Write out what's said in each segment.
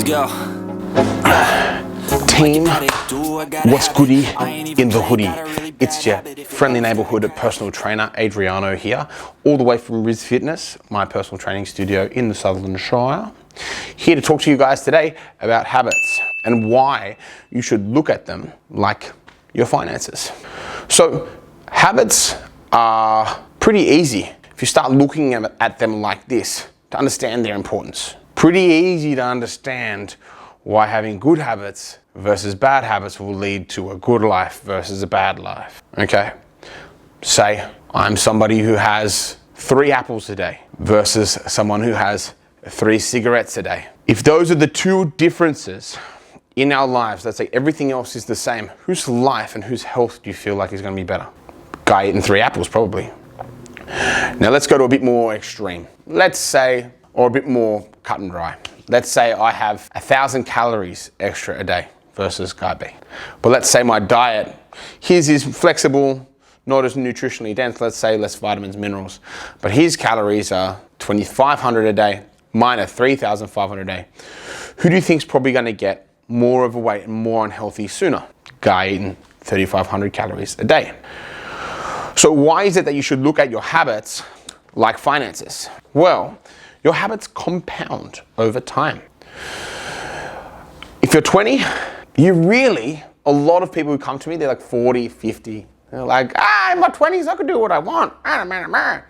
Yo. Team, what's goody in the hoodie? It's your friendly neighborhood personal trainer, Adriano here, all the way from Riz Fitness, my personal training studio in the Sutherland Shire. Here to talk to you guys today about habits and why you should look at them like your finances. So habits are pretty easy if you start looking at them like this to understand their importance. Pretty easy to understand why having good habits versus bad habits will lead to a good life versus a bad life. Okay, say I'm somebody who has 3 apples a day versus someone who has 3 cigarettes a day. If those are the two differences in our lives, let's say everything else is the same, whose life and whose health do you feel like is going to be better? Guy eating 3 apples, probably. Now let's go to a bit more extreme. Let's say, or a bit more cut and dry. Let's say I have 1,000 calories extra a day versus guy B. But let's say my diet, his is flexible, not as nutritionally dense, let's say less vitamins, minerals. But his calories are 2,500 a day, mine are 3,500 a day. Who do you think is probably gonna get more overweight and more unhealthy sooner? Guy eating 3,500 calories a day. So why is it that you should look at your habits like finances? Well, your habits compound over time. If you're 20, a lot of people who come to me, they're like 40, 50. They're like, in my 20s, I could do what I want. And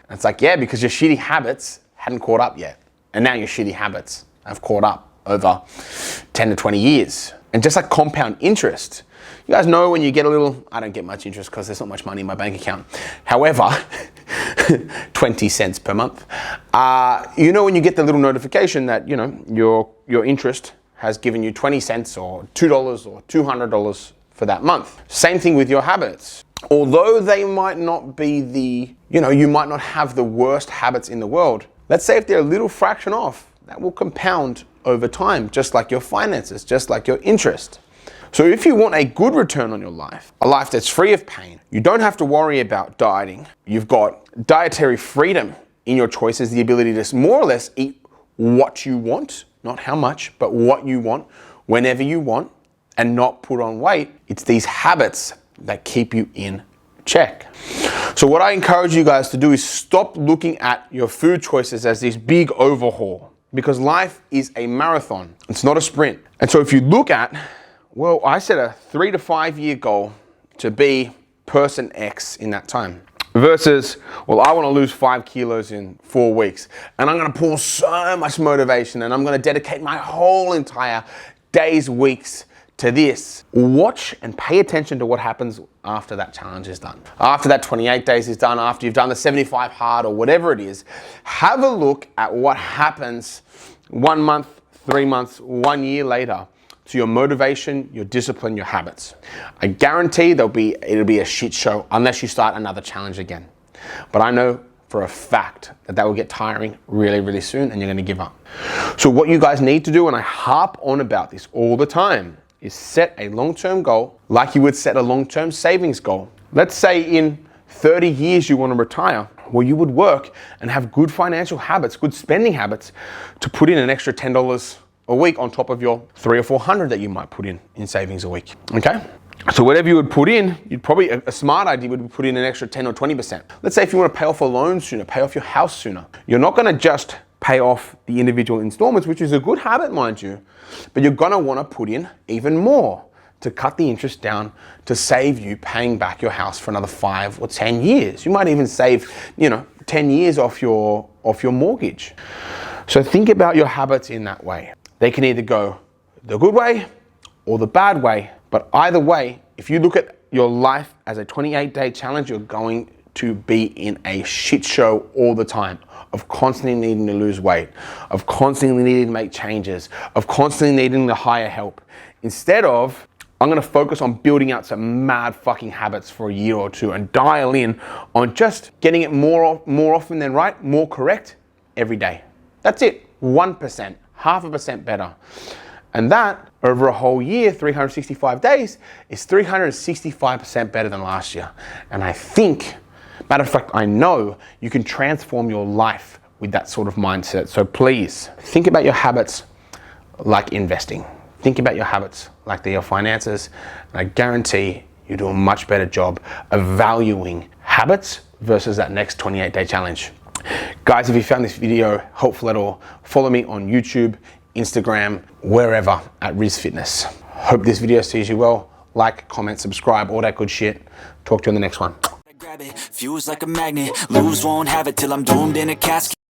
it's like, yeah, because your shitty habits hadn't caught up yet. And now your shitty habits have caught up over 10 to 20 years. And just like compound interest, you guys know when you get a little, I don't get much interest because there's not much money in my bank account. However, 20 cents per month. You know when you get the little notification that, you know, your interest has given you 20 cents or $2 or $200 for that month. Same thing with your habits. Although they might not be you might not have the worst habits in the world. Let's say if they're a little fraction off, that will compound over time, just like your finances, just like your interest. So if you want a good return on your life, a life that's free of pain, you don't have to worry about dieting. You've got dietary freedom in your choices, the ability to more or less eat what you want, not how much, but what you want, whenever you want, and not put on weight. It's these habits that keep you in check. So what I encourage you guys to do is stop looking at your food choices as this big overhaul, because life is a marathon. It's not a sprint. And so if you look at, well, I set a 3 to 5 year goal to be person X in that time versus, well, I want to lose 5 kilos in 4 weeks and I'm going to pour so much motivation and I'm going to dedicate my whole entire days, weeks to this. Watch and pay attention to what happens after that challenge is done. After that 28 days is done, after you've done the 75 hard or whatever it is, have a look at what happens 1 month, 3 months, 1 year later to your motivation, your discipline, your habits. I guarantee it'll be a shit show unless you start another challenge again. But I know for a fact that will get tiring really, really soon and you're gonna give up. So what you guys need to do, and I harp on about this all the time, is set a long-term goal like you would set a long-term savings goal. Let's say in 30 years you wanna retire. Well, you would work and have good financial habits, good spending habits to put in an extra $10 a week on top of your 300 or 400 that you might put in savings a week, okay? So whatever you would put in, you'd probably, a smart idea would be put in an extra 10 or 20%. Let's say if you want to pay off a loan sooner, pay off your house sooner, you're not gonna just pay off the individual installments, which is a good habit, mind you, but you're gonna wanna put in even more to cut the interest down to save you paying back your house for another 5 or 10 years. You might even save, 10 years off your mortgage. So think about your habits in that way. They can either go the good way or the bad way, but either way, if you look at your life as a 28-day challenge, you're going to be in a shit show all the time of constantly needing to lose weight, of constantly needing to make changes, of constantly needing to hire help. Instead of, I'm gonna focus on building out some mad fucking habits for a year or two and dial in on just getting it more often than right, more correct every day. That's it, 1%. 0.5% better. And that, over a whole year, 365 days, is 365% better than last year. And I think, matter of fact, I know you can transform your life with that sort of mindset. So please, think about your habits like investing. Think about your habits like they're your finances, and I guarantee you do a much better job of valuing habits versus that next 28-day challenge. Guys, if you found this video helpful at all, follow me on YouTube, Instagram, wherever at Riz Fitness. Hope this video sees you well. Like, comment, subscribe, all that good shit. Talk to you in the next one. Grab it, fuse like a magnet, lose, won't have it till I'm doomed in a casket.